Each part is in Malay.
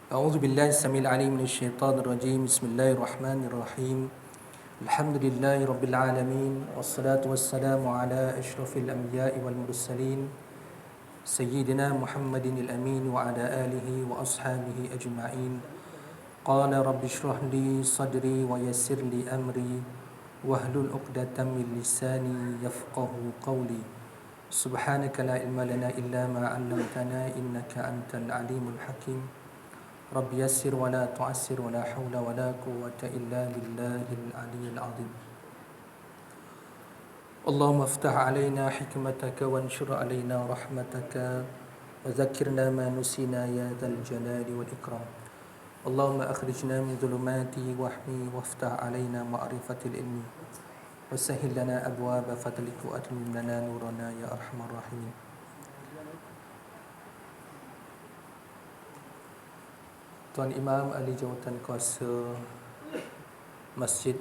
أعوذ بالله السميع العليم من الشيطان الرجيم. بسم الله الرحمن الرحيم. الحمد لله رب العالمين، والصلاة والسلام على أشرف الأنبياء والمرسلين سيدنا محمد الأمين وعلى آله وأصحابه أجمعين. قال رب اشرح لي صدري ويسر لي أمري واحلل عقدة من لساني يفقه قولي. سبحانك لا علم لنا إلا ما علمتنا إنك أنت العليم الحكيم. رب يسر ولا تعسر ولا حول ولا قوة إلا بالله العلي العظيم. اللهم افتح علينا حكمتك وانشر علينا رحمتك وذكرنا ما نسينا يا ذا الجلال والإكرام. اللهم أخرجنا من ظلمات وحمي وافتح علينا معرفة العلم وسهل لنا أبواب فضلك وأتمم لنا نورنا يا أرحم الراحمين. Tuan Imam Ahli Jawatan Kuasa Masjid,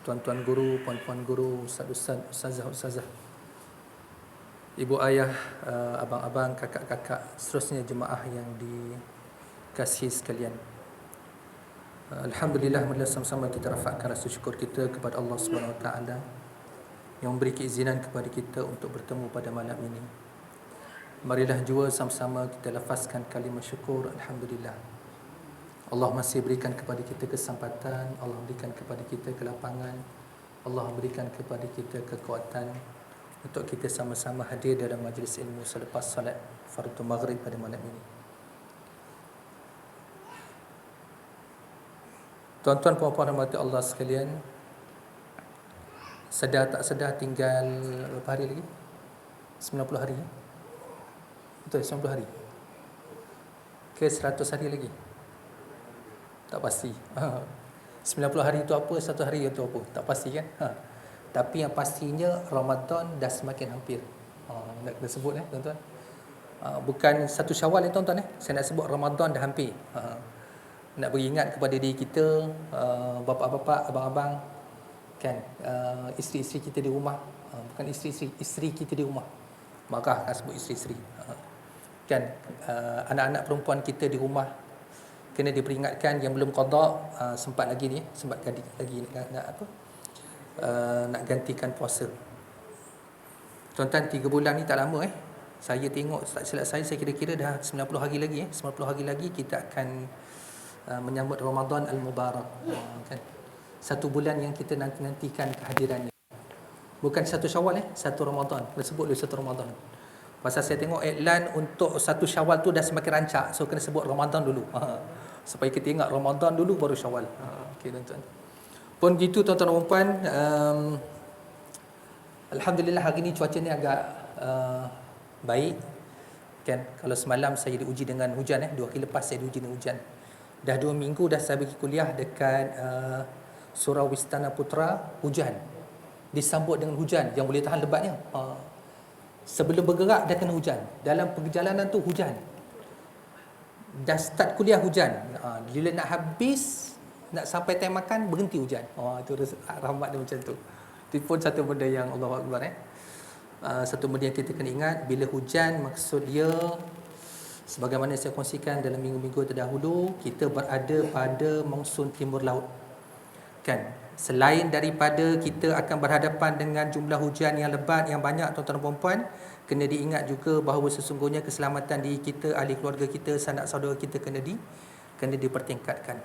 tuan-tuan guru, puan-puan guru, ustaz-ustaz, ustazah-ustazah, ibu ayah, abang-abang, kakak-kakak, seterusnya jemaah yang dikasihi sekalian. Alhamdulillah, marilah sama-sama kita rafakkan rasa syukur kita kepada Allah Subhanahu Wa Taala yang memberi keizinan kepada kita untuk bertemu pada malam ini. Marilah jua sama-sama kita lafazkan kalimah syukur. Alhamdulillah, Allah masih berikan kepada kita kesempatan, Allah berikan kepada kita kelapangan, Allah berikan kepada kita kekuatan untuk kita sama-sama hadir dalam majlis ilmu selepas salat fardu maghrib pada malam ini. Tuan-tuan, puan-puan rahmati Allah sekalian, sedar tak sedar tinggal berapa hari lagi? 90 hari. Betul, 90 hari ke 100 hari lagi? Tak pasti. 90 hari itu apa, 1 hari itu apa? Tak pasti kan? Tapi yang pastinya Ramadan dah semakin hampir. Nak kita sebut tuan-tuan. Bukan 1 Syawal tuan-tuan. Saya nak sebut Ramadan dah hampir. Nak beringat kepada diri kita, bapa-bapa, abang-abang, kan, isteri-isteri kita di rumah. Bukan isteri kita di rumah. Marah nak sebut isteri-isteri. Kan, anak-anak perempuan kita di rumah kena diperingatkan, yang belum qada, sempat lagi ni, sempat lagi nak gantikan puasa. Tuan-tuan, 3 bulan ni tak lama Saya tengok, tak silap saya kira-kira dah 90 hari lagi 90 hari lagi kita akan menyambut Ramadan Al-Mubarak. Kan, 1 bulan yang kita nantikan kehadirannya. Bukan 1 Syawal 1 Ramadan. Kita sebut dulu 1 Ramadan. Pasal saya tengok iklan untuk 1 Syawal tu dah semakin rancak. So kena sebut Ramadan dulu. Supaya kita ingat Ramadan dulu baru Syawal. Okey tuan-tuan. Pun gitu tuan-tuan dan puan, alhamdulillah hari ni cuaca ni agak baik. Kan, kalau semalam saya diuji dengan hujan 2 hari lepas saya diuji dengan hujan. Dah 2 minggu dah saya pergi kuliah dekat Surau Wistana Putra, hujan. Disambut dengan hujan yang boleh tahan lebatnya. Sebelum bergerak dah kena hujan. Dalam perjalanan tu hujan. Dah start kuliah hujan. Bila nak habis, nak sampai time makan, berhenti hujan. Itu rahmat dia macam tu. Itu pun satu benda yang Allahu Akbar. Satu benda yang kita kena ingat, bila hujan maksud dia, sebagaimana saya kongsikan dalam minggu-minggu terdahulu, kita berada pada monsun timur laut. Kan, selain daripada kita akan berhadapan dengan jumlah hujan yang lebat, yang banyak tuan-tuan dan puan-puan, kena diingat juga bahawa sesungguhnya keselamatan diri kita, ahli keluarga kita, sanak saudara kita kena dipertingkatkan.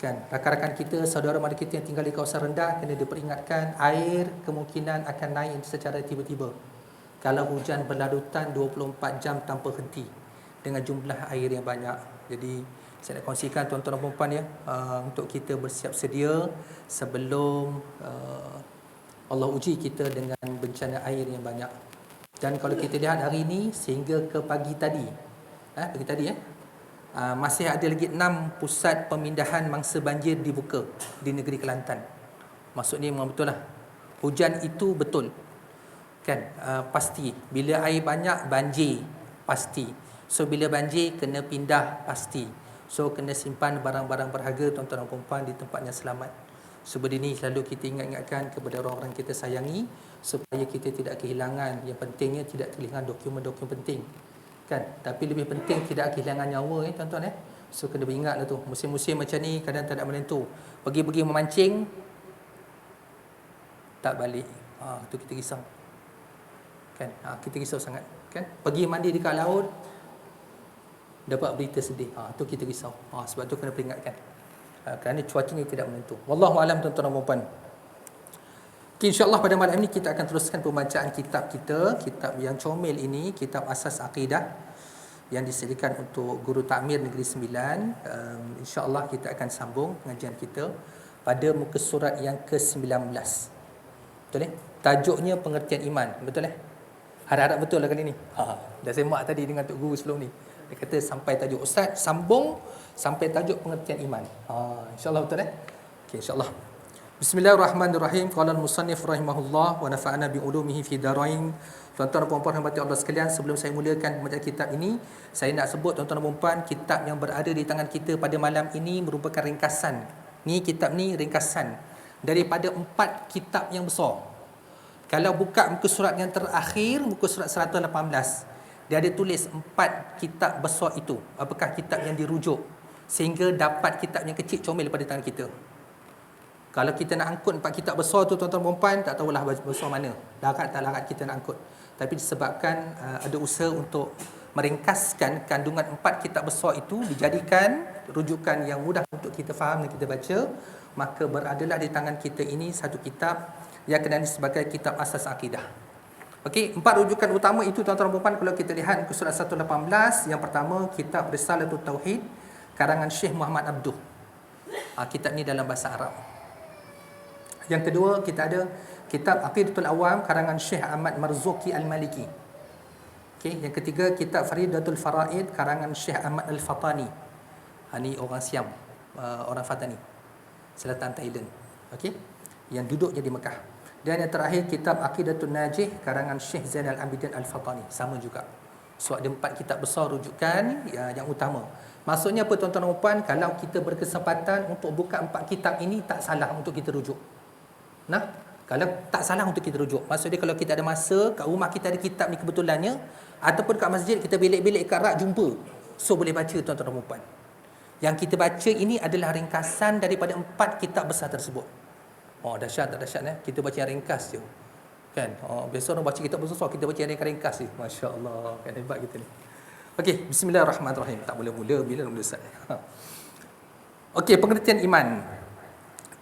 Kan, rakan-rakan kita, saudara mara kita yang tinggal di kawasan rendah kena diperingatkan, air kemungkinan akan naik secara tiba-tiba kalau hujan berlarutan 24 jam tanpa henti dengan jumlah air yang banyak. Jadi saya nak kongsikan tuan-tuan dan puan-puan untuk kita bersiap sedia sebelum Allah uji kita dengan bencana air yang banyak. Dan kalau kita lihat hari ini sehingga ke pagi tadi, masih ada lagi 6 pusat pemindahan mangsa banjir dibuka di negeri Kelantan. Maksudnya memang betul lah, hujan itu betul. Kan, pasti bila air banyak banjir pasti. So bila banjir kena pindah pasti. So kena simpan barang-barang berharga tuan-tuan dan puan-puan di tempatnya selamat. Sebab ini selalu kita ingatkan kepada orang-orang kita sayangi supaya kita tidak kehilangan. Yang pentingnya tidak kehilangan dokumen-dokumen penting. Kan? Tapi lebih penting tidak kehilangan nyawa tuan-tuan So kena beringatlah tu. Musim-musim macam ni kadang tak ada menentu. Pergi-pergi memancing tak balik. Tu kita risau. Kan? Kita risau sangat, kan? Pergi mandi dekat laut dapat berita sedih. Tu kita risau. Sebab tu kena peringatkan. Kerana cuacanya tidak menentu. Wallahu alam tuan-tuan dan puan-puan. Okay, InsyaAllah pada malam ini kita akan teruskan pembacaan kitab kita, kitab yang comel ini, kitab Asas Aqidah yang disediakan untuk Guru Takmir Negeri Sembilan. InsyaAllah kita akan sambung pengajian kita pada muka surat yang ke-19. Betul Tajuknya pengertian iman. Betul Harap-harap betul lah kali ni. Dah semak tadi dengan Tok Guru sebelum ni. Dia kata sampai tajuk Ustaz, sambung sampai tajuk pengertian iman. InsyaAllah betul Okay, insyaAllah. Bismillahirrahmanirrahim. Qala al-musannif rahimahullah wa nafa'ana bi ulumihi fi darain. Tuan-tuan dan puan-puan hormati Allah sekalian, sebelum saya mulakan pembacaan kitab ini, saya nak sebut tuan-tuan dan puan-puan, kitab yang berada di tangan kita pada malam ini merupakan ringkasan. Kitab ni ringkasan daripada 4 kitab yang besar. Kalau buka muka surat yang terakhir, muka surat 118, dia ada tulis 4 kitab besar itu. Apakah kitab yang dirujuk sehingga dapat kitab yang kecil comel pada tangan kita. Kalau kita nak angkut 4 kitab besar tu tuan-tuan dan puan, tak tahulah besar mana. Larat tak larat kita nak angkut. Tapi disebabkan ada usaha untuk meringkaskan kandungan 4 kitab besar itu, dijadikan rujukan yang mudah untuk kita faham dan kita baca, maka beradalah di tangan kita ini satu kitab yang kenali sebagai kitab Asas Aqidah. Okey, 4 rujukan utama itu tuan-tuan dan puan, kalau kita lihat muka surat 118, yang pertama kitab Risalatul Tauhid karangan Syekh Muhammad Abduh. Kitab ni dalam bahasa Arab. Yang kedua, kita ada kitab Aqidatul Awam karangan Syekh Ahmad Marzuki Al-Maliki. Okey, yang ketiga kitab Faridatul Faraid karangan Syekh Ahmad Al-Fatani. Ni orang Siam, orang Fatani, selatan Thailand. Okey, yang duduknya di Mekah. Dan yang terakhir kitab Aqidatul Najih karangan Syekh Zainal Abidin Al-Fatani, sama juga. So ada 4 kitab besar rujukan yang utama. Maksudnya apa tuan-tuan dan puan, kalau kita berkesempatan untuk buka 4 kitab ini, tak salah untuk kita rujuk. Kalau tak salah untuk kita rujuk. Maksudnya kalau kita ada masa, kat rumah kita ada kitab ni kebetulannya, ataupun kat masjid kita belik-belik kat rak jumpa, so boleh baca tuan-tuan dan puan. Yang kita baca ini adalah ringkasan daripada 4 kitab besar tersebut. Dahsyat tak dahsyat kita baca yang ringkas je. Kan? Biasa orang baca kitab besar, kita baca yang ringkas je. Masya-Allah, kan hebat kita ni. Okey, bismillahirrahmanirrahim. Tak mula-mula bila nak mula Ustaz. Okey, pengertian iman.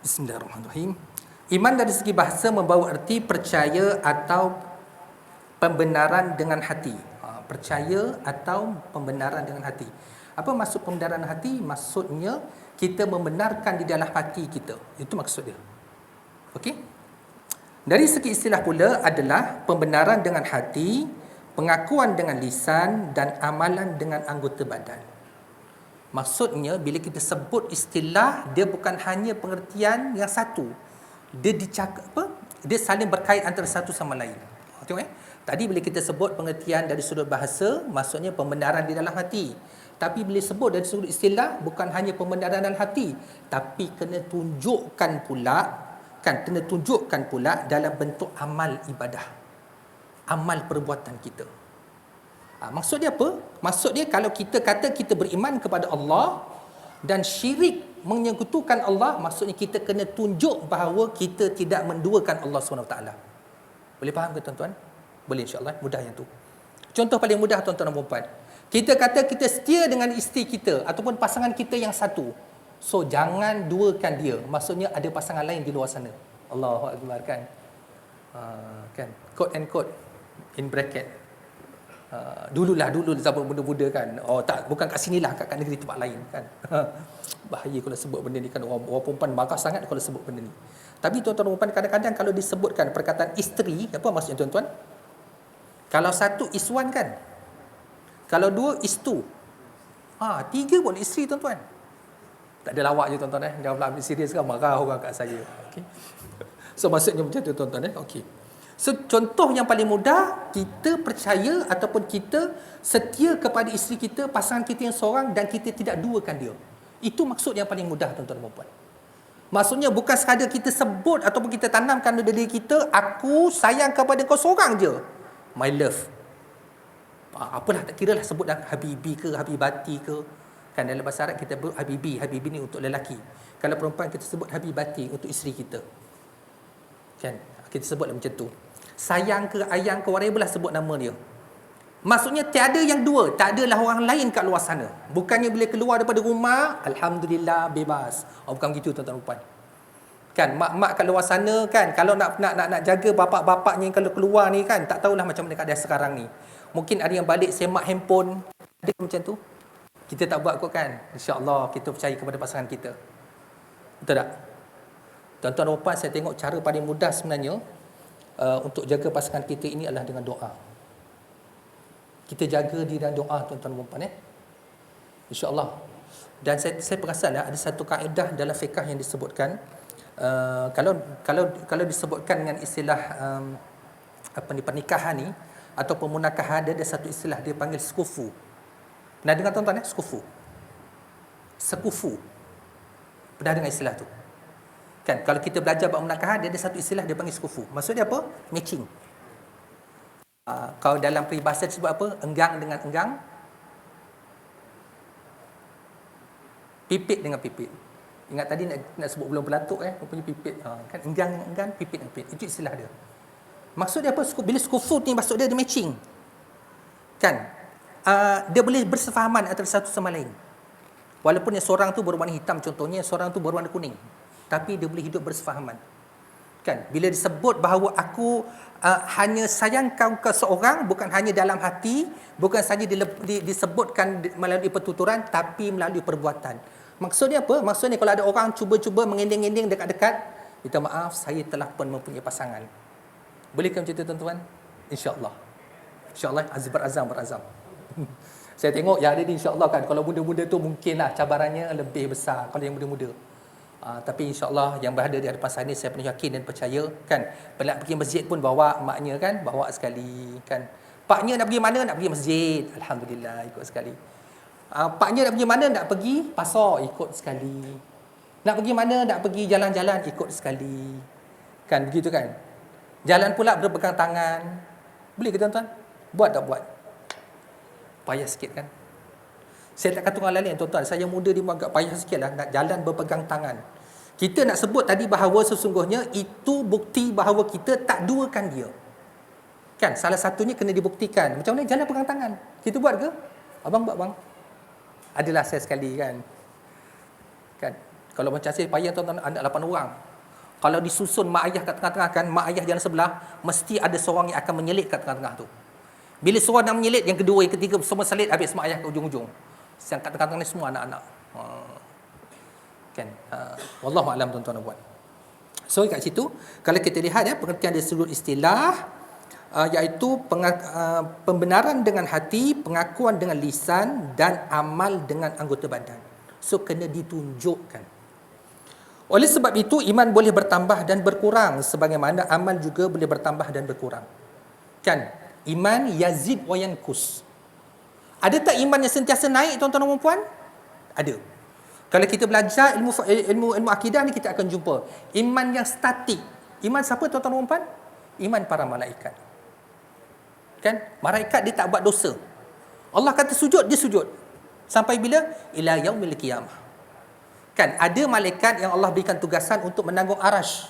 Bismillahirrahmanirrahim. Iman dari segi bahasa membawa erti percaya atau pembenaran dengan hati. Percaya atau pembenaran dengan hati. Apa maksud pembenaran hati? Maksudnya kita membenarkan di dalam hati kita. Itu maksud dia. Okey? Dari segi istilah pula adalah pembenaran dengan hati, pengakuan dengan lisan dan amalan dengan anggota badan. Maksudnya bila kita sebut istilah, dia bukan hanya pengertian yang satu. Dia saling berkait antara satu sama lain. Tengok Tadi bila kita sebut pengertian dari sudut bahasa, maksudnya pembenaran di dalam hati. Tapi bila sebut dari sudut istilah, bukan hanya pembenaran dalam hati, tapi kena tunjukkan pula dalam bentuk amal ibadah. Amal perbuatan kita. Maksud dia apa? Maksud dia kalau kita kata kita beriman kepada Allah dan syirik menyekutukan Allah, maksudnya kita kena tunjuk bahawa kita tidak menduakan Allah SWT. Boleh faham ke tuan-tuan? Boleh insya-Allah, mudah yang tu. Contoh paling mudah tuan-tuan dan puan-puan. Kita kata kita setia dengan isteri kita ataupun pasangan kita yang satu. So jangan duakan dia. Maksudnya ada pasangan lain di luar sana. Allahu Akbar, kan? Kan? Quote and quote in bracket. Dulu zaman muda-muda kan. Tak, bukan kat sinilah, kat negeri tempat lain kan. Bahaya kalau sebut benda ni kan, orang perempuan marah sangat kalau sebut benda ni. Tapi tuan-tuan dan puan, kadang-kadang kalau disebutkan perkataan isteri, apa maksudnya tuan-tuan? Kalau satu iswan kan. Kalau dua istu. 3 pun isteri tuan-tuan. Tak ada lawak je tuan-tuan Jangan pula ambil serius kan, marah orang kat saya. Okey. So maksudnya macam tu tuan-tuan Okey. So, contoh yang paling mudah, kita percaya ataupun kita setia kepada isteri kita, pasangan kita yang seorang, dan kita tidak duakan dia. Itu maksud yang paling mudah tuan-tuan dan puan. Maksudnya bukan sekadar kita sebut ataupun kita tanamkan dalam diri kita, aku sayang kepada kau seorang je. My love. Apalah, tak kira lah sebut dah Habibi ke Habibati ke. Kan dalam bahasa Arab kita sebut Habibi. Habibi ni untuk lelaki. Kalau perempuan kita sebut Habibati untuk isteri kita. Kan? Kita sebutlah macam tu. Sayang ke ayang ke whatever lah sebut nama dia. Maksudnya tiada yang dua. Tak adalah orang lain kat luar sana. Bukannya bila keluar daripada rumah, Alhamdulillah bebas. Bukan begitu tuan-tuan dan puan. Kan mak-mak kat luar sana kan, kalau nak jaga bapak-bapaknya kalau keluar ni kan, tak tahulah macam mana keadaan sekarang ni. Mungkin ada yang balik semak handphone, ada macam tu. Kita tak buat kot kan. InsyaAllah kita percaya kepada pasangan kita. Betul tak? Tuan-tuan dan puan, saya tengok cara paling mudah sebenarnya untuk jaga pasangan kita ini adalah dengan doa. Kita jaga diri dengan doa tuan-tuan dan puan InsyaAllah. Dan saya perasan ada satu kaedah dalam fiqh yang disebutkan, kalau disebutkan dengan istilah pernikahan ni atau pemunakahan, ada satu istilah dia panggil skufu. Pernah dengar tuan-tuan skufu? Sekufu. Pernah dengar istilah tu? Kan kalau kita belajar bab munakahan, dia ada satu istilah dia panggil skufu. Maksudnya apa? Matching. Kalau dalam peribahasa disebut apa? Enggang dengan enggang, pipit dengan pipit. Ingat tadi nak sebut belum pelatuk punya pipit. Kan enggang dengan enggang, pipit dengan pipit. Itu istilah dia. Maksud dia apa? Bila skufu ni maksud dia matching. Kan? Dia boleh bersefahaman antara satu sama lain. Walaupun yang seorang tu berwarna hitam contohnya, seorang tu berwarna kuning. Tapi dia boleh hidup bersefahaman. Kan? Bila disebut bahawa aku hanya sayang kau ke seorang, bukan hanya dalam hati, bukan saja disebutkan melalui pertuturan, tapi melalui perbuatan. Maksudnya apa? Maksudnya kalau ada orang cuba-cuba mengending-ending dekat-dekat, minta maaf, saya telah pun mempunyai pasangan. Bolehkah macam tu tuan-tuan? InsyaAllah. InsyaAllah, berazam. Saya tengok yang ada di insyaAllah kan, kalau muda-muda tu mungkinlah cabarannya lebih besar kalau yang muda-muda. Tapi insyaAllah yang berada di hadapan saya ni, saya penuh yakin dan percaya kan. Nak pergi masjid pun bawa maknya kan, bawa sekali kan. Paknya nak pergi mana? Nak pergi masjid. Alhamdulillah, ikut sekali. Paknya nak pergi mana? Nak pergi pasar, ikut sekali. Nak pergi mana? Nak pergi jalan-jalan, ikut sekali. Kan begitu kan? Jalan pula berpegang tangan. Boleh ke tuan-tuan? Buat tak buat? Payah sikit kan? Saya tak kata orang lain tuan-tuan, saya muda dia agak payah sikit lah nak jalan berpegang tangan. Kita nak sebut tadi bahawa sesungguhnya itu bukti bahawa kita tak duakan dia. Kan salah satunya kena dibuktikan. Macam mana jalan pegang tangan? Kita buat ke? Abang buat bang. Adalah saya sekali kan. Kan kalau macam saya payah tuan-tuan, anak 8 orang. Kalau disusun mak ayah kat tengah-tengah kan, mak ayah jalan sebelah, mesti ada seorang yang akan menyelit kat tengah-tengah tu. Bila seorang nak menyelit, yang kedua, yang ketiga semua selit, habis mak ayah ke ujung-ujung. Yang kat tengah-tengah ni semua anak-anak. Kan wallahu alam tuan-tuan dan puan. So kat situ kalau kita lihat pengertian dari sudut istilah, iaitu pembenaran dengan hati, pengakuan dengan lisan dan amal dengan anggota badan. So kena ditunjukkan. Oleh sebab itu iman boleh bertambah dan berkurang sebagaimana amal juga boleh bertambah dan berkurang. Kan? Iman yazid wa yankus. Ada tak iman yang sentiasa naik tuan-tuan dan puan? Ada. Kalau kita belajar ilmu akidah ni, kita akan jumpa iman yang statik. Iman siapa tuan-tuan dan puan? Iman para malaikat. Kan? Malaikat dia tak buat dosa. Allah kata sujud, dia sujud. Sampai bila? Ila yaumil qiyamah. Kan ada malaikat yang Allah berikan tugasan untuk menanggung arash.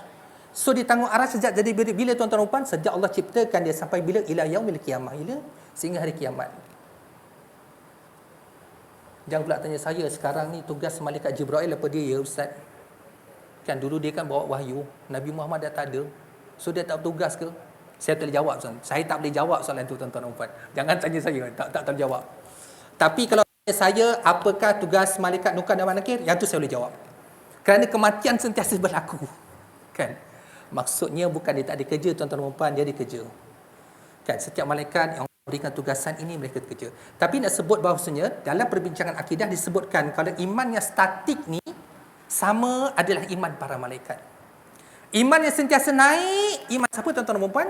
So dia tanggung arash sejak jadi bila tuan-tuan dan puan, sejak Allah ciptakan dia sampai bila? Ila yaumil qiyamah, sehingga hari kiamat. Jangan pula tanya saya sekarang ni tugas malaikat Jibril apa dia ya ustaz? Kan dulu dia kan bawa wahyu, Nabi Muhammad dah tak ada. So dia tak bertugas ke? Saya tak boleh jawab soalan. Saya tak boleh jawab soalan tu tuan-tuan dan puan. Jangan tanya saya, tak terjawab. Tapi kalau saya, apakah tugas malaikat Nukar dan Nakir? Yang tu saya boleh jawab. Kerana kematian sentiasa berlaku. Kan? Maksudnya bukan dia tak ada kerja tuan-tuan dan puan, dia ada kerja. Kan? Setiap malaikat yang berikan tugasan ini mereka kerja. Tapi nak sebut bahawasanya dalam perbincangan akidah disebutkan kalau iman yang statik ni sama adalah iman para malaikat. Iman yang sentiasa naik, iman siapa tuan-tuan dan puan?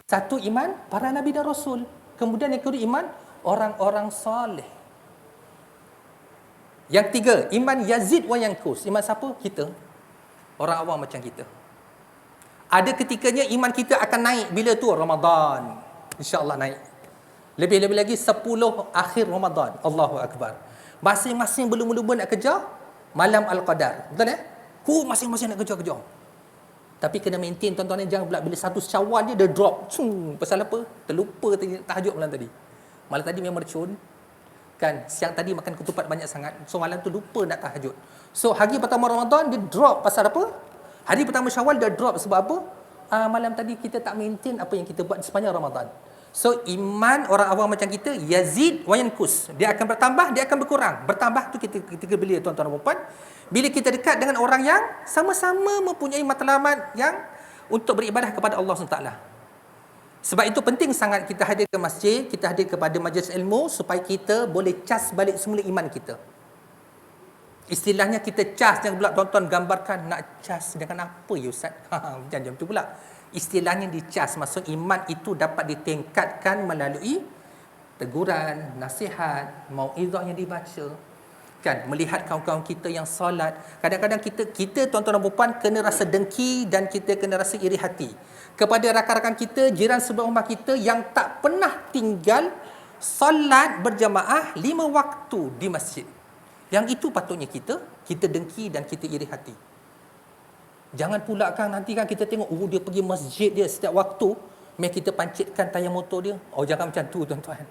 Satu iman para nabi dan rasul. Kemudian yang kedua iman orang-orang soleh. Yang tiga, iman yazid wa yankus. Iman siapa? Kita. Orang awam macam kita. Ada ketikanya iman kita akan naik. Bila tu? Ramadan. InsyaAllah naik. Lebih-lebih lagi 10 akhir Ramadan. Allahu Akbar. Masing-masing belum-belum nak kejar malam Al-Qadar. Betul ya? Masing-masing nak kejar-kejar. Tapi kena maintain tuan-tuan ni, jangan pula bila satu Syawal dia drop. Pasal apa? Terlupa tahajud malam tadi. Malam tadi memang mercun. Kan, siang tadi makan ketupat banyak sangat. So malam tu lupa nak tahajud. So hari pertama Ramadan dia drop pasal apa? Hari pertama Syawal dia drop sebab apa? Malam tadi kita tak maintain apa yang kita buat sepanjang Ramadan. So iman orang awam macam kita, yazid wa yankus. Dia akan bertambah, dia akan berkurang. Bertambah tu kita beli tuan-tuan dan puan. Bila kita dekat dengan orang yang sama-sama mempunyai matlamat yang untuk beribadah kepada Allah SWT. Sebab itu penting sangat kita hadir ke masjid, kita hadir kepada majlis ilmu supaya kita boleh cas balik semula iman kita. Istilahnya kita cas, jangan pula tuan-tuan gambarkan nak cas dengan apa ya Ustaz? Jangan tu pula. Istilahnya dicas, maksud iman itu dapat ditingkatkan melalui teguran, nasihat, mauizah yang dibaca. Kan, melihat kawan-kawan kita yang solat. Kadang-kadang kita tuan-tuan dan puan kena rasa dengki dan kita kena rasa iri hati kepada rakan-rakan kita, jiran sebelah rumah kita yang tak pernah tinggal solat berjamaah 5 waktu di masjid. Yang itu patutnya kita dengki dan kita iri hati. Jangan pula kan nanti kan kita tengok dia pergi masjid dia setiap waktu, mai kita pancitkan tayar motor dia. Jangan macam tu tuan-tuan.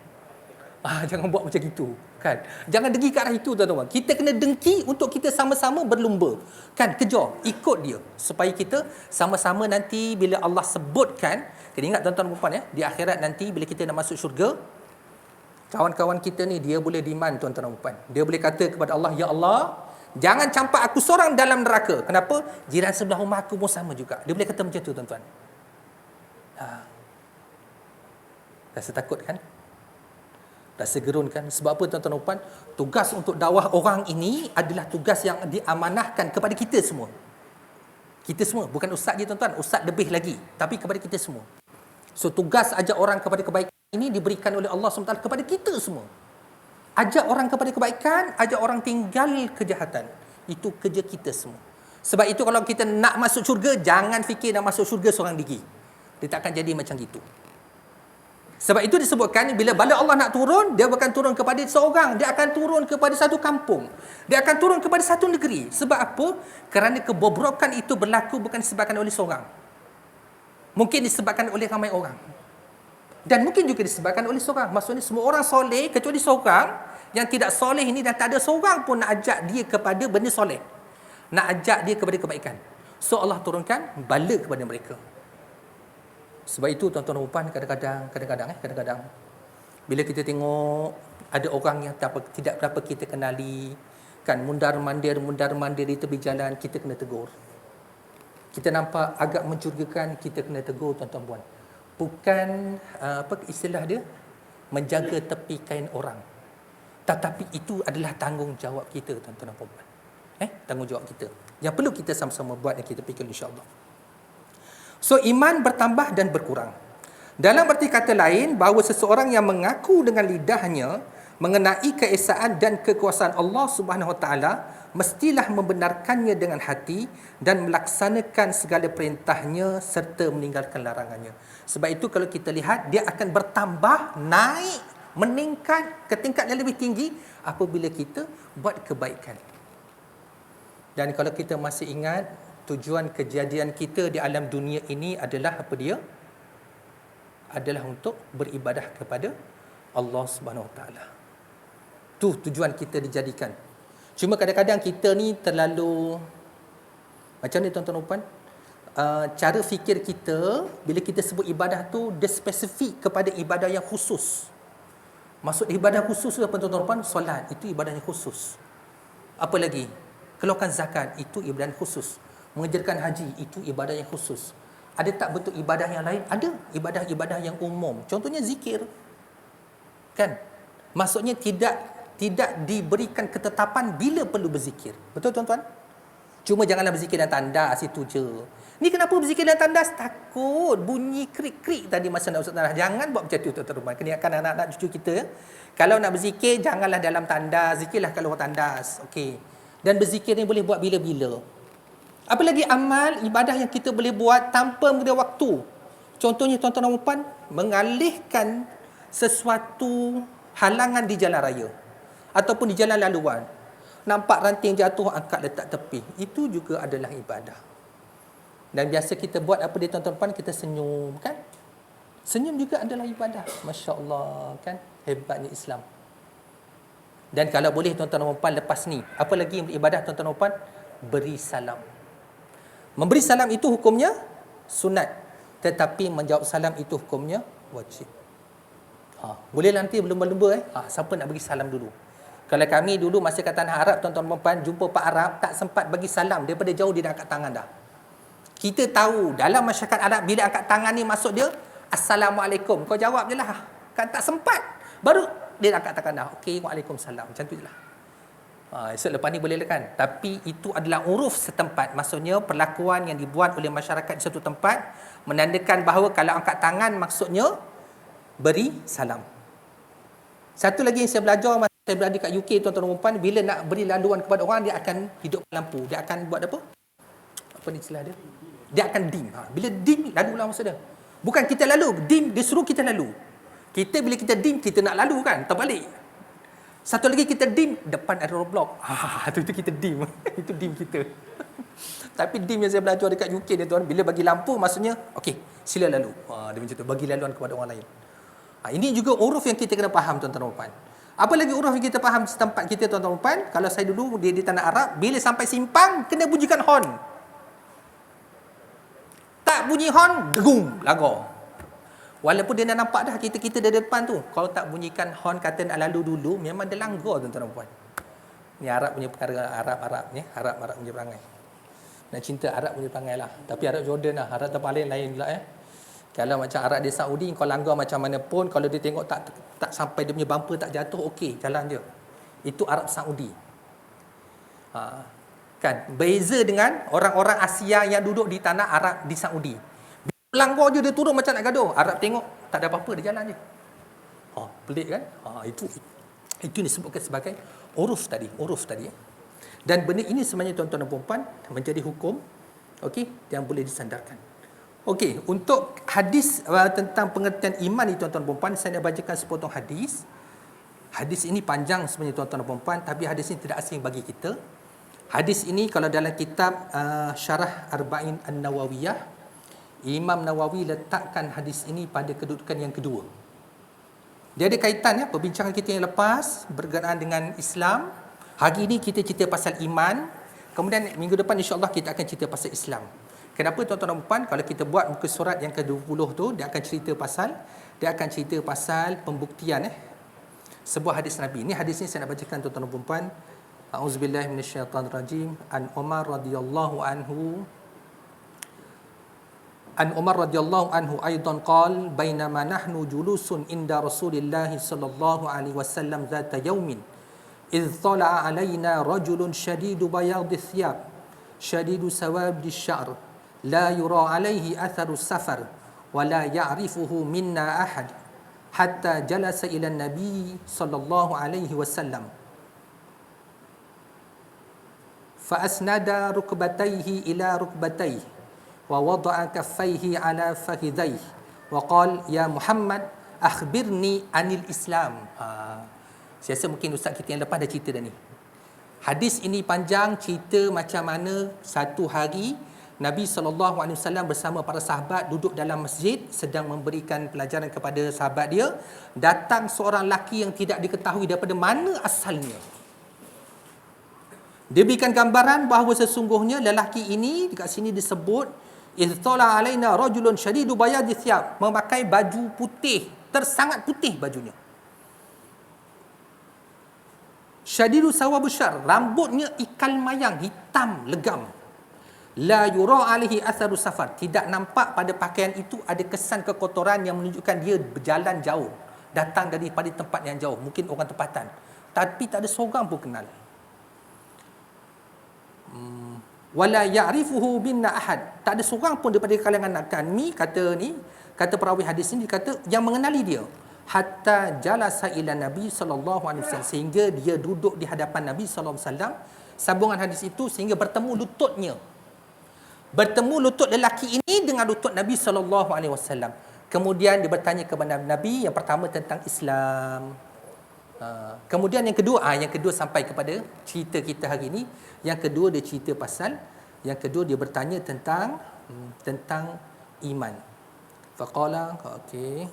Jangan buat macam itu, kan? Jangan dengki ke arah itu tuan-tuan. Kita kena dengki untuk kita sama-sama berlumba. Kan, kejar, ikut dia supaya kita sama-sama nanti bila Allah sebutkan, kena ingat tuan-tuan dan puan ya, di akhirat nanti bila kita nak masuk syurga, kawan-kawan kita ni dia boleh demand tuan-tuan dan puan. Dia boleh kata kepada Allah, ya Allah, jangan campak aku seorang dalam neraka. Kenapa? Jiran sebelah rumah aku pun sama juga. Dia boleh kata macam tu tuan-tuan. Rasa takut kan? Rasa gerun kan? Sebab apa tuan-tuan dan puan? Tugas untuk dakwah orang ini adalah tugas yang diamanahkan kepada kita semua. Kita semua, bukan ustaz je tuan-tuan. Ustaz lebih lagi, tapi kepada kita semua. So tugas ajak orang kepada kebaikan ini diberikan oleh Allah SWT kepada kita semua. Ajak orang kepada kebaikan, ajak orang tinggal kejahatan. Itu kerja kita semua. Sebab itu kalau kita nak masuk syurga, jangan fikir nak masuk syurga seorang diri. Dia tak akan jadi macam gitu. Sebab itu disebutkan bila bala Allah nak turun, dia bukan turun kepada seorang, dia akan turun kepada satu kampung. Dia akan turun kepada satu negeri. Sebab apa? Kerana kebobrokan itu berlaku bukan disebabkan oleh seorang. Mungkin disebabkan oleh ramai orang. Dan mungkin juga disebabkan oleh seorang. Maksudnya semua orang soleh kecuali seorang yang tidak soleh ini, dan tak ada seorang pun nak ajak dia kepada benda soleh. Nak ajak dia kepada kebaikan. So Allah turunkan bala kepada mereka. Sebab itu tuan-tuan dan puan, kadang-kadang bila kita tengok ada orang yang tidak berapa kita kenali, kan, mundar-mandir di tepi jalan, kita kena tegur. Kita nampak agak mencurigakan, kita kena tegur tuan-tuan dan puan. Bukan istilah dia, menjaga tepi kain orang. Tetapi itu adalah tanggungjawab kita tuan-tuan dan puan. Tanggungjawab kita. Yang perlu kita sama-sama buat dan kita fikir insya-Allah. So iman bertambah dan berkurang. Dalam arti kata lain, bahawa seseorang yang mengaku dengan lidahnya mengenai keesaan dan kekuasaan Allah Subhanahu Wa Taala mestilah membenarkannya dengan hati dan melaksanakan segala perintahnya serta meninggalkan larangannya. Sebab itu kalau kita lihat, dia akan bertambah, naik, meningkat ke tingkat yang lebih tinggi apabila kita buat kebaikan. Dan kalau kita masih ingat, tujuan kejadian kita di alam dunia ini adalah apa dia? Adalah untuk beribadah kepada Allah Subhanahu Wa Taala. Tu tujuan kita dijadikan. Cuma kadang-kadang kita ni terlalu, macam ni tuan-tuan dan puan, cara fikir kita bila kita sebut ibadah tu, dia spesifik kepada ibadah yang khusus. Maksud ibadah khusus tu apa tuan-tuan dan puan? Solat, itu ibadah yang khusus. Apa lagi? Keluarkan zakat, itu ibadah yang khusus. Mengerjakan haji, itu ibadah yang khusus. Ada tak bentuk ibadah yang lain? Ada ibadah-ibadah yang umum. Contohnya zikir. Kan? Maksudnya tidak diberikan ketetapan bila perlu berzikir. Betul tuan-tuan? Cuma janganlah berzikir dan tandas, itu je. Ni kenapa berzikir dan tandas? Takut bunyi krik-krik tadi masa nak Ustaz. Jangan buat macam tu tuan-tuan. Kenakan anak-anak cucu kita. Kalau nak berzikir, janganlah dalam tandas. Zikirlah kalau tandas. Okey. Dan berzikir ni boleh buat bila-bila. Apa lagi amal, ibadah yang kita boleh buat tanpa mengambil waktu. Contohnya tuan-tuan dan puan, mengalihkan sesuatu halangan di jalan raya ataupun di jalan laluan, nampak ranting jatuh, angkat letak tepi, itu juga adalah ibadah. Dan biasa kita buat apa dia tuan-tuan puan, kita senyum kan? Senyum juga adalah ibadah. Masya Allah kan, hebatnya Islam. Dan kalau boleh tuan-tuan puan, lepas ni apa lagi ibadah tuan-tuan puan? Beri salam. Memberi salam itu hukumnya sunat, tetapi menjawab salam itu hukumnya wajib. Boleh nanti berlumba-lumba siapa nak bagi salam dulu. Kalau kami dulu masa kat tanah Arab, tuan-tuan puan, jumpa Pak Arab, tak sempat bagi salam, daripada jauh dia dah angkat tangan dah. Kita tahu dalam masyarakat Arab, bila angkat tangan ni maksud dia Assalamualaikum, kau jawab je lah. Kan tak sempat, baru dia angkat tangan dah. Okey, Waalaikumsalam, macam tu je lah. Esok lepas ni boleh lah kan. Tapi itu adalah uruf setempat. Maksudnya perlakuan yang dibuat oleh masyarakat di satu tempat menandakan bahawa kalau angkat tangan maksudnya beri salam. Satu lagi yang saya belajar masa saya berada kat UK, tuan-tuan dan puan, bila nak beri laluan kepada orang, dia akan hidupkan lampu. Dia akan buat apa? Apa ni istilah dia? Dia akan dim. Bila dim, lalu lah maksud dia. Bukan kita lalu, dim dia suruh kita lalu. Kita bila kita dim, kita nak lalu kan, terbalik. Satu lagi kita dim, depan ada roadblock. Itu kita dim. Itu dim kita. Tapi dim yang saya belajar dekat UK ni tuan, bila bagi lampu maksudnya okey, sila lalu. Dia macam tu, bagi laluan kepada orang lain. Ini juga uruf yang kita kena faham tuan-tuan dan puan. Apa lagi uruf yang kita faham setempat kita tuan-tuan dan puan? Kalau saya dulu di tanah Arab, bila sampai simpang kena bunyikan hon. Tak bunyi hon, gegung, lagar. Walaupun dia dah nampak dah kita dari depan tu, kalau tak bunyikan hon kata nak lalu dulu, memang dia langgar tuan-tuan dan puan. Ni Arab punya perkara, Arab ni, Arab punya perangai. Nak cinta Arab punya perangai lah. Tapi Arab Jordan lah, Arab tempat lain pula Kalau macam Arab di Saudi, kau langgar macam mana pun, kalau dia tengok tak sampai dia punya bumper tak jatuh, okey, jalan je. Itu Arab Saudi. Kan? Beza dengan orang-orang Asia yang duduk di tanah Arab di Saudi. Bila langgar je, dia turun macam nak gaduh. Arab tengok, tak ada apa-apa, dia jalan je. Pelik kan? Itu disebutkan sebagai uruf tadi. Dan benda ini sebenarnya tuan-tuan dan puan menjadi hukum, okey, yang boleh disandarkan. Okey, untuk hadis tentang pengertian iman ni tuan-tuan dan puan, saya nak bacakan sepotong hadis. Hadis ini panjang sebenarnya tuan-tuan dan puan, tapi hadis ini tidak asing bagi kita. Hadis ini kalau dalam kitab Syarah Arba'in An-Nawawiyah, Imam Nawawi letakkan hadis ini pada kedudukan yang kedua. Dia ada kaitan perbincangan kita yang lepas berkenaan dengan Islam. Hari ini kita cerita pasal iman. Kemudian minggu depan insya-Allah kita akan cerita pasal Islam. Kenapa tuan-tuan dan puan, kalau kita buat muka surat yang ke-20 tu, dia akan cerita pasal pembuktian sebuah hadis Nabi. Ini hadis ni saya nak bacakan tuan-tuan dan puan. A'udzubillahi minasyaitanirrajim. An Umar radhiyallahu anhu aidan qala bainama nahnu julusun inda Rasulillah sallallahu alaihi wasallam zata yaumin idh tala'a alaina rajulun shadidu bayadhi thiyab shadidu sawadi sya'r la yura alaihi atharu safar wa la ya'rifuhu minna ahad hatta jalasa ila nabi sallallahu alaihi wasallam fa asnada rukbatayhi ila rukbatayhi wa wada'a kaffayhi ala fakhidhayhi wa qala ya Muhammad akhbirni anil Islam. Saya rasa mungkin ustaz kita yang lepas dah cerita dah ni. Hadis ini panjang, cerita macam mana satu hari Nabi SAW bersama para sahabat duduk dalam masjid sedang memberikan pelajaran kepada sahabat dia. Datang seorang lelaki yang tidak diketahui daripada mana asalnya. Dia berikan gambaran bahawa sesungguhnya lelaki ini dekat sini disebut Iztala alaina rajulun syadidu bayadi thiyab, memakai baju putih, tersangat putih bajunya. Syadidu sawabu syar, rambutnya ikal mayang, hitam legam. La yura alaihi atharu safar, tidak nampak pada pakaian itu ada kesan kekotoran yang menunjukkan dia berjalan jauh, datang daripada tempat yang jauh, mungkin orang tempatan. Tapi tak ada seorang pun kenal. Wala ya'rifuhu binna ahad, tak ada seorang pun daripada kalangan kami, kata perawi hadis ini, kata yang mengenali dia. Hatta jalasa ila Nabi sallallahu alaihi wasallam, sehingga dia duduk di hadapan Nabi sallallahu alaihi wasallam. Sambungan hadis itu sehingga bertemu lutut lelaki ini dengan lutut Nabi sallallahu alaihi wasallam. Kemudian dia bertanya kepada Nabi yang pertama tentang Islam. Kemudian yang kedua sampai kepada cerita kita hari ini. Yang kedua dia cerita pasal, yang kedua dia bertanya tentang iman. Faqala, okey.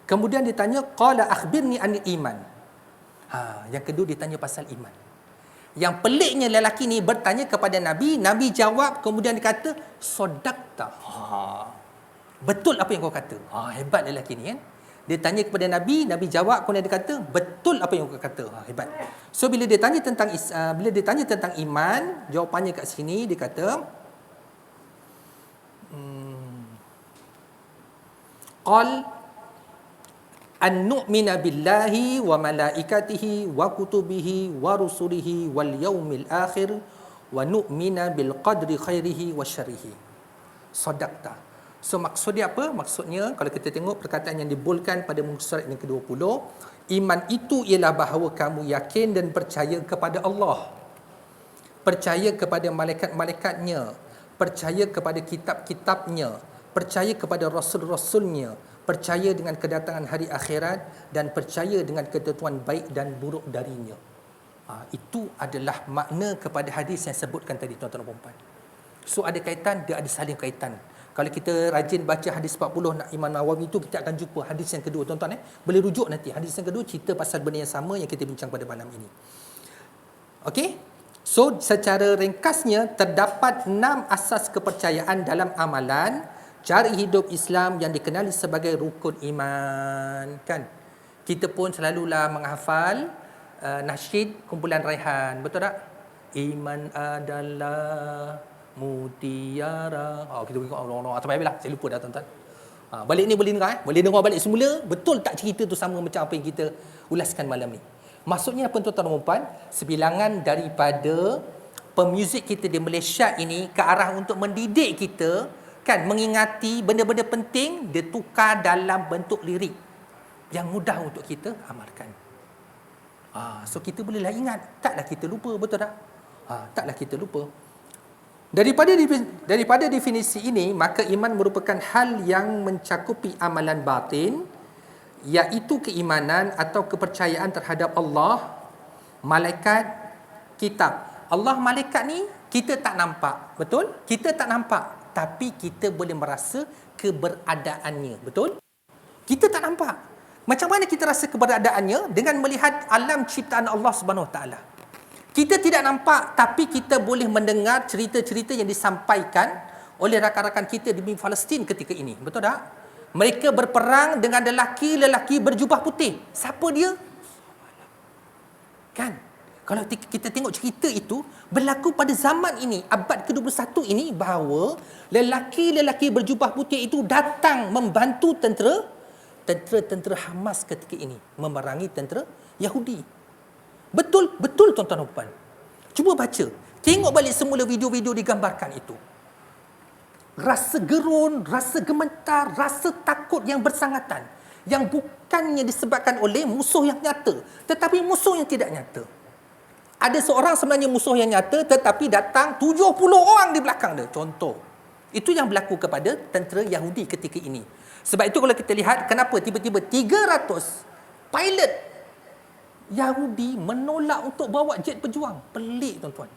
Kemudian dia tanya, qala akhbirni anil iman. Yang kedua dia tanya pasal iman. Yang peliknya lelaki ni bertanya kepada Nabi, Nabi jawab, kemudian dia kata, sadaqta. Betul apa yang kau kata. Hebat lelaki ni kan. Dia tanya kepada Nabi, Nabi jawab, kemudian dia kata, betul apa yang kau kata. Hebat. So bila dia tanya tentang iman, jawapannya kat sini dia kata, qal an nu'mina billahi wa malaikatihi wa kutubihi wa rusulihi wal yaumil akhir wa nu'mina bil qadri khairihi wa syarrihi. Sadaqta. So maksudnya apa? Maksudnya kalau kita tengok perkataan yang dibolkan pada muka surat yang ke-20, iman itu ialah bahawa kamu yakin dan percaya kepada Allah, percaya kepada malaikat-malaikatnya, percaya kepada kitab-kitabnya, percaya kepada rasul-rasulnya, percaya dengan kedatangan hari akhirat, dan percaya dengan ketentuan baik dan buruk darinya. Itu adalah makna kepada hadis yang sebutkan tadi, tuan-tuan dan puan-puan. So ada kaitan, dia ada saling kaitan. Kalau kita rajin baca hadis 40 Imam Nawawi itu, kita akan jumpa hadis yang kedua, tuan-tuan. Boleh rujuk nanti. Hadis yang kedua cerita pasal benda yang sama yang kita bincang pada malam ini. Okey? So secara ringkasnya, terdapat 6 asas kepercayaan dalam amalan cari hidup Islam yang dikenali sebagai rukun iman, kan? Kita pun selalulah menghafal nasyid kumpulan Raihan, betul tak? Iman adalah mutiara. Kita tengok orang-orang atau baiklah, saya lupa dah tuan-tuan. Balik ni boleh dengar, boleh dengar balik semula, betul tak cerita tu sama macam apa yang kita ulaskan malam ni. Maksudnya apa tuan-tuan dan puan? Sebilangan daripada pemuzik kita di Malaysia ini ke arah untuk mendidik kita, kan, mengingati benda-benda penting, dia tukar dalam bentuk lirik yang mudah untuk kita amalkan. So kita bolehlah ingat, taklah kita lupa, betul tak? Taklah kita lupa. Daripada definisi ini, maka iman merupakan hal yang mencakupi amalan batin, iaitu keimanan atau kepercayaan terhadap Allah, malaikat, kitab. Allah, malaikat ni kita tak nampak, betul? Kita tak nampak, tapi kita boleh merasa keberadaannya, betul? Kita tak nampak. Macam mana kita rasa keberadaannya? Dengan melihat alam ciptaan Allah Subhanahu Wa Taala. Kita tidak nampak, tapi kita boleh mendengar cerita-cerita yang disampaikan oleh rakan-rakan kita di bumi Palestin ketika ini, betul tak? Mereka berperang dengan lelaki berjubah putih. Siapa dia? Kan? Kalau kita tengok cerita itu berlaku pada zaman ini, abad ke-21 ini, bahawa lelaki berjubah putih itu datang membantu tentera Hamas ketika ini memerangi tentera Yahudi. Betul tuan-tuan dan puan. Cuba baca, tengok balik semula video-video digambarkan itu. Rasa gerun, rasa gemetar, rasa takut yang bersangatan, yang bukannya disebabkan oleh musuh yang nyata, tetapi musuh yang tidak nyata. Ada seorang sebenarnya musuh yang nyata, tetapi datang 70 orang di belakang dia. Contoh. Itu yang berlaku kepada tentera Yahudi ketika ini. Sebab itu kalau kita lihat, kenapa tiba-tiba 300 pilot Yahudi menolak untuk bawa jet pejuang. Pelik, tuan-tuan.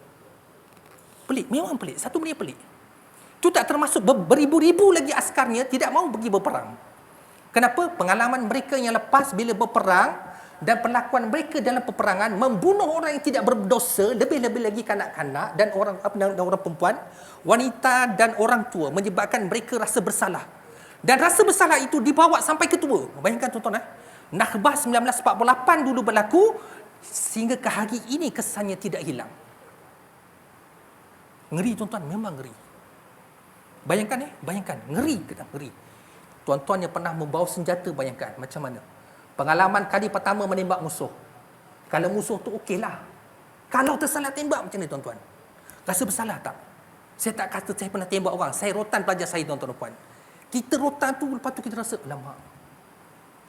Pelik, memang pelik. Satu benda pelik. Itu tak termasuk beribu-ribu lagi askarnya tidak mahu pergi berperang. Kenapa? Pengalaman mereka yang lepas bila berperang dan perlakuan mereka dalam peperangan, membunuh orang yang tidak berdosa, lebih-lebih lagi kanak-kanak dan orang perempuan, wanita dan orang tua, menyebabkan mereka rasa bersalah. Dan rasa bersalah itu dibawa sampai ketua. Bayangkan tuan-tuan, Nakbah 1948 dulu berlaku, sehingga ke hari ini kesannya tidak hilang. Ngeri tuan-tuan, memang ngeri. Bayangkan ngeri. Tuan-tuan yang pernah membawa senjata, bayangkan macam mana. Pengalaman kali pertama menembak musuh. Kalau musuh tu okeylah. Kalau tersalah tembak macam ni tuan-tuan. Rasa bersalah tak? Saya tak kata saya pernah tembak orang. Saya rotan pelajar saya, tuan-tuan dan puan. Kita rotan tu, lepas tu kita rasa, alamak.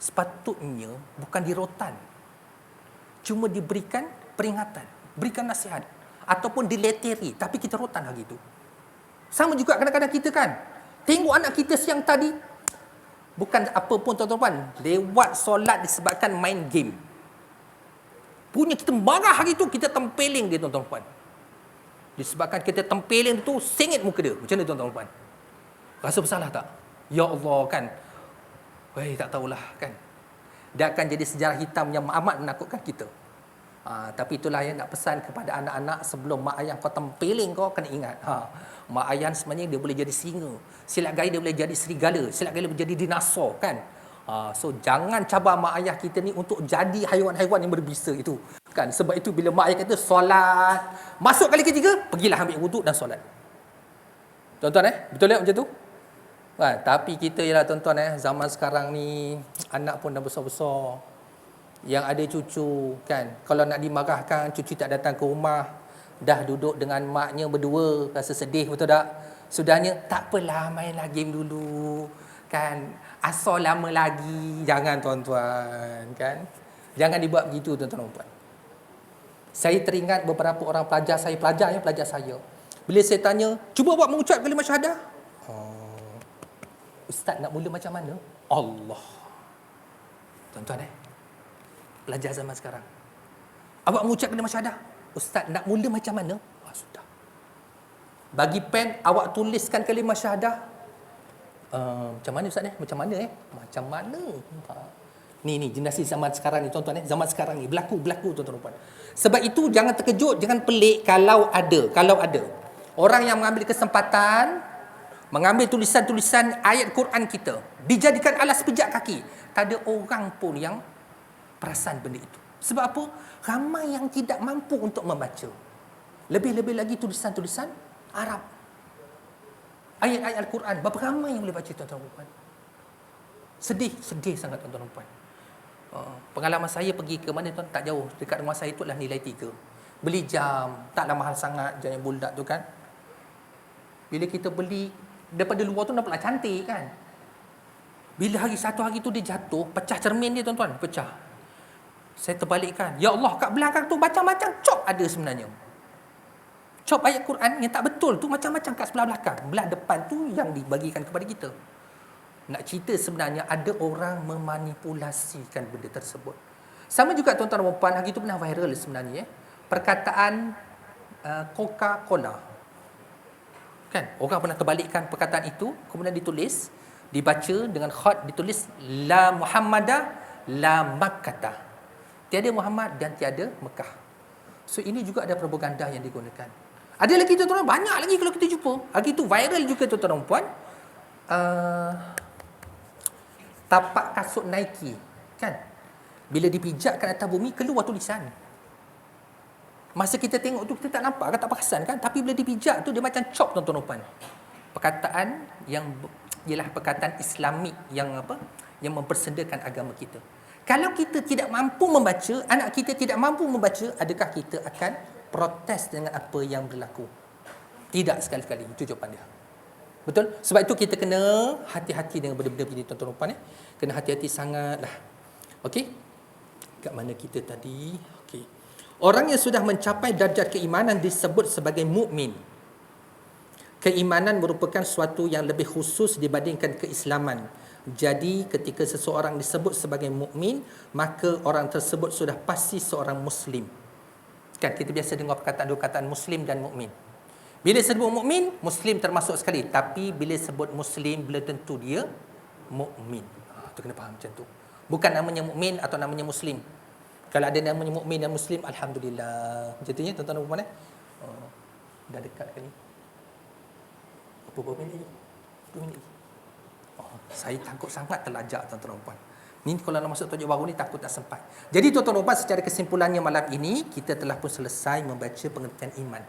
Sepatutnya bukan dirotan. Cuma diberikan peringatan, berikan nasihat. Ataupun dileteri, tapi kita rotan lagi tu. Sama juga kadang-kadang kita kan. Tengok anak kita siang tadi, bukan apa pun tuan-tuan, lewat solat disebabkan main game. Punya kita marah hari tu, kita tempeling dia tuan-tuan. Disebabkan kita tempeling tu, sengit muka dia. Macam mana tuan-tuan? Rasa bersalah tak? Ya Allah kan. Tak tahulah kan. Dia akan jadi sejarah hitam yang amat menakutkan kita. Tapi itulah yang nak pesan kepada anak-anak, sebelum mak ayah kau tempeling, kau kena ingat. Mak ayah sebenarnya dia boleh jadi singa. Silap gaya dia boleh jadi serigala. Silap gaya dia boleh jadi dinosaur kan. So jangan cabar mak ayah kita ni untuk jadi haiwan-haiwan yang berbisa itu. Kan? Sebab itu bila mak ayah kata solat, masuk kali ketiga, pergilah ambil wuduk dan solat. Tuan-tuan betul tak macam tu? Tapi kita ialah tuan-tuan zaman sekarang ni anak pun dah besar-besar. Yang ada cucu kan, kalau nak dimarahkan, cucu tak datang ke rumah, dah duduk dengan maknya berdua, rasa sedih, betul tak? Sudahnya, tak apalah, mainlah game dulu kan, asal lama lagi. Jangan tuan-tuan kan, jangan dibuat begitu tuan-tuan. Saya teringat beberapa orang pelajar saya, pelajar saya, bila saya tanya, cuba buat mengucap kalimah syahadah. Ustaz nak mula macam mana? Allah. Tuan-tuan pelajar zaman sekarang, awak mengucap kalimah syahadah, Ustaz nak mula macam mana? Sudah. Bagi pen, awak tuliskan kalimah syahadah. Macam mana Ustaz Macam mana Macam mana? Ni generasi zaman sekarang ni tuan-tuan zaman sekarang ni berlaku tuan-tuan. Sebab itu jangan terkejut, jangan pelik kalau ada orang yang mengambil kesempatan mengambil tulisan-tulisan ayat Quran kita dijadikan alas pijak kaki. Tak ada orang pun yang perasan benda itu. Sebab apa? Ramai yang tidak mampu untuk membaca. Lebih-lebih lagi tulisan-tulisan Arab. Ayat-ayat Al-Quran, berapa ramai yang boleh baca tuan-tuan? Sedih sangat tuan-tuan. Pengalaman saya pergi ke mana tuan? Tak jauh. Dekat rumah saya tu adalah nilai 3. Beli jam, taklah mahal sangat jam yang bulat tu kan. Bila kita beli, daripada luar tu nampaklah cantik kan. Bila satu hari tu dia jatuh, pecah cermin dia tuan-tuan, pecah. Saya terbalikkan, ya Allah, kat belakang tu macam-macam cop ada sebenarnya. Cop ayat Quran yang tak betul tu macam-macam kat sebelah belakang. Belah depan tu yang dibagikan kepada kita. Nak cerita sebenarnya ada orang memanipulasikan benda tersebut. Sama juga tuan-tuan dan puan, hari tu pernah viral sebenarnya perkataan Coca-Cola. Kan? Orang pernah terbalikkan perkataan itu, kemudian dibaca dengan khat, ditulis la Muhammadah la Makkah. Tiada Muhammad dan tiada Mekah. So ini juga ada propaganda yang digunakan. Ada lagi tuan-tuan, banyak lagi kalau kita jumpa. Hari itu viral juga tuan-tuan dan puan. Tapak kasut Nike kan, bila dipijakkan atas bumi keluar tulisan. Masa kita tengok tu kita tak nampak tapak kesan kan, tapi bila dipijak tu dia macam cop tuan-tuan dan puan. Perkataan yang ialah perkataan Islamik yang mempersendakan agama kita. Kalau kita tidak mampu membaca, anak kita tidak mampu membaca, adakah kita akan protes dengan apa yang berlaku? Tidak sekali-kali. Itu jawapan dia. Betul? Sebab itu kita kena hati-hati dengan benda-benda begini tuan-tuan dan puan. Kena hati-hati sangatlah. Okey? Kat mana kita tadi? Okey. Orang yang sudah mencapai darjat keimanan disebut sebagai mukmin. Keimanan merupakan suatu yang lebih khusus dibandingkan keislaman. Jadi ketika seseorang disebut sebagai mukmin, maka orang tersebut sudah pasti seorang muslim. Kan kita biasa dengar perkataan muslim dan mukmin. Bila sebut mukmin, muslim termasuk sekali, tapi bila sebut muslim belum tentu dia mukmin. Tu kena faham macam tu. Bukan namanya mukmin atau namanya muslim. Kalau ada namanya mukmin dan muslim, alhamdulillah. Macam tu ya tuan-tuan dan puan dah dekat kali. Berapa minit lagi? 2 minit lagi. Saya takut sangat terlajak tuan-tuan dan puan. Ni kalau nak masuk tajuk baru ni takut tak sempat. Jadi tuan-tuan dan puan, secara kesimpulannya malam ini kita telah pun selesai membaca pengertian iman.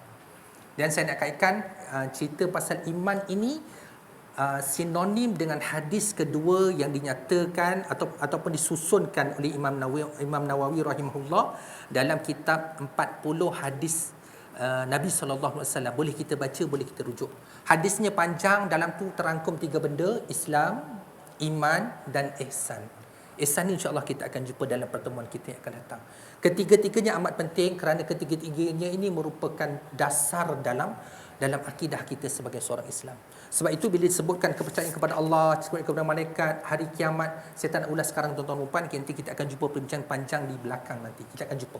Dan saya nak kaitkan cerita pasal iman ini sinonim dengan hadis kedua yang dinyatakan ataupun disusunkan oleh Imam Nawawi rahimahullah dalam kitab 40 hadis Nabi SAW. Boleh kita baca, boleh kita rujuk. Hadisnya panjang, dalam tu terangkum 3 benda: Islam, iman dan ihsan. Ihsan ni insya-Allah kita akan jumpa dalam pertemuan kita yang akan datang. Ketiga-tiganya amat penting kerana ketiga-tiganya ini merupakan dasar dalam akidah kita sebagai seorang Islam. Sebab itu bila disebutkan kepercayaan kepada Allah, disebutkan kepada malaikat, hari kiamat, saya tak nak ulas sekarang tuan-tuan dan puan, nanti kita akan jumpa perbincangan panjang di belakang nanti. Kita akan jumpa.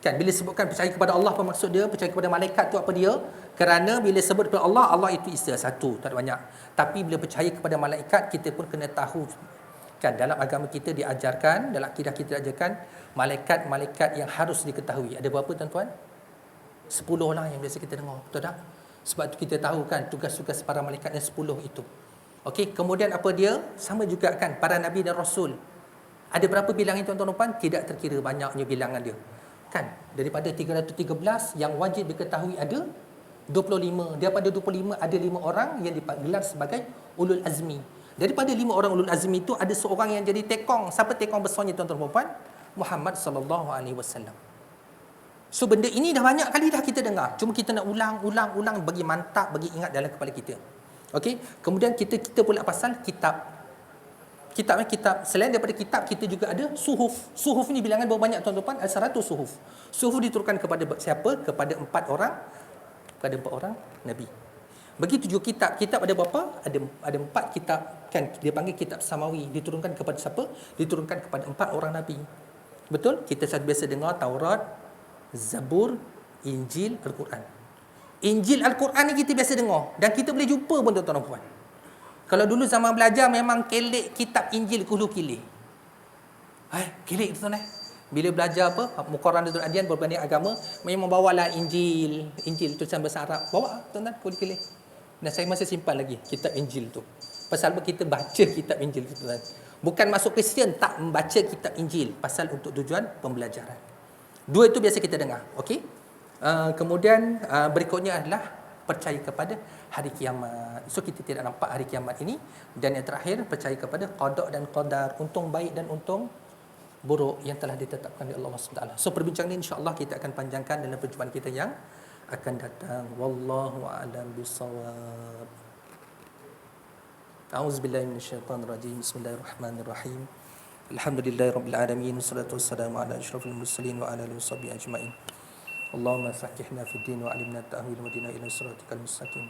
Kan bila disebutkan percaya kepada Allah, apa maksud dia? Percaya kepada malaikat tu apa dia? Kerana bila sebut kepada Allah, Allah itu isa satu, tak ada banyak. Tapi bila percaya kepada malaikat, kita pun kena tahu, kan dalam agama kita diajarkan, dalam akidah kita diajarkan malaikat-malaikat yang harus diketahui. Ada berapa tuan-tuan? 10 lah yang biasa kita dengar, betul tak? Sebab tu kita tahu kan tugas-tugas para malaikat yang 10 itu. Okey, kemudian apa dia? Sama juga kan para nabi dan rasul. Ada berapa bilangan tuan-tuan dan puan? Tidak terkira banyaknya bilangan dia. Kan? Daripada 313 yang wajib diketahui ada 25. Daripada 25 ada 5 orang yang digelar sebagai ulul azmi. Daripada 5 orang ulul azmi itu ada seorang yang jadi tekong. Siapa tekong besarnya tuan-tuan dan puan? Muhammad sallallahu alaihi wasallam. So benda ini dah banyak kali dah kita dengar. Cuma kita nak ulang bagi mantap, bagi ingat dalam kepala kita. Okey, kemudian kita pula pasal kitab. Kitab selain daripada kitab kita juga ada suhuf. Suhuf ni bilangan berapa banyak tuan-tuan? Ada 100 suhuf. Suhuf diturunkan kepada siapa? Kepada 4 orang. Kepada 4 orang nabi. Begitu juga kitab. Kitab ada berapa? Ada 4 kitab, kan dia panggil kitab samawi. Diturunkan kepada siapa? Diturunkan kepada 4 orang nabi. Betul? Kita biasa dengar Taurat, Zabur, Injil, Al-Quran. Injil, Al-Quran ni kita biasa dengar dan kita boleh jumpa pun tuan-tuan dan puan. Kalau dulu zaman belajar memang kelek kitab Injil kulu kilih. Kelek tuan-tuan Bila belajar Muqarrar Nuzul Adian berbanding agama, memang bawalah Injil tulisan bahasa Arab. Bawa tuan-tuan kulu kilih. Dan saya masih simpan lagi kitab Injil tu. Pasal apa kita baca kitab Injil tu tuan. Bukan masuk Kristian tak membaca kitab Injil, pasal untuk tujuan pembelajaran. 2 itu biasa kita dengar. Okey. Kemudian berikutnya adalah percaya kepada hari kiamat. So kita tidak nampak hari kiamat ini. Dan yang terakhir percaya kepada qada dan qadar, untung baik dan untung buruk yang telah ditetapkan oleh Allah SWT. So perbincangan ini insya-Allah kita akan panjangkan dalam perjumpaan kita yang akan datang. Wallahu a'lam bissawab. A'udzubillahi minasyaitonir rajim. Bismillahirrahmanirrahim. Alhamdulillahirabbil alamin, wassalatu wassalamu ala asyrafil mursalin wa ala alihi washabihi ajmain. Allahumma faqihna fid din wa 'allimna at-ta'wil wa hdina ila siratikal mustaqim.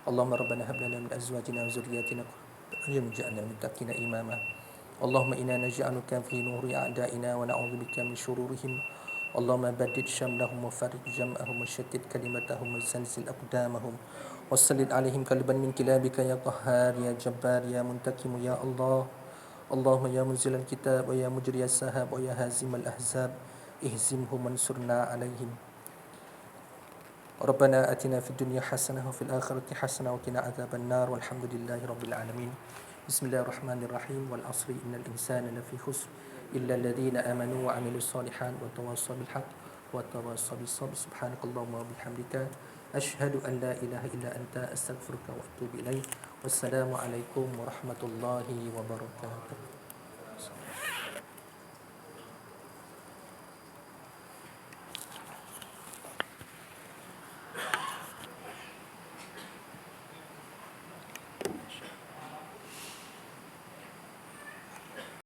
Allahumma rabbana hab lana min azwajina wa dhurriyyatina qurrata a'yun waj'alna lil muttaqina imama. Allahumma inna naj'aluka fi nuri a'da'ina wa na'udzubika min shururihim. Allahumma baddid syamlahum wa farij jam'ahum wa shattid kalimatahum wa zanzil aqdamahum wa sallid 'alaihim qalban min kilabika ya qahhar ya jabbar ya muntakim ya Allah. Allahumma ya munzilal kitab wa ya mujriyas sahab wa ya hazimal ahzab ihzimhum mansurna alaihim. Rabbana atina fid dunya hasanah wa fil akhirati hasanah wa qina adzaban nar walhamdulillahi rabbil alamin. Bismillahirrahmanirrahim. Wal asri innal insana lafi khusr illa alladhina amanu wa 'amilus solihat wa tawassaw bil haqq wa tawassaw bis sabr. Subhanakallahumma wa bihamdika asyhadu an la ilaha illa anta astaghfiruka wa atubu ilaik. Wassalamu alaikum warahmatullahi wabarakatuh.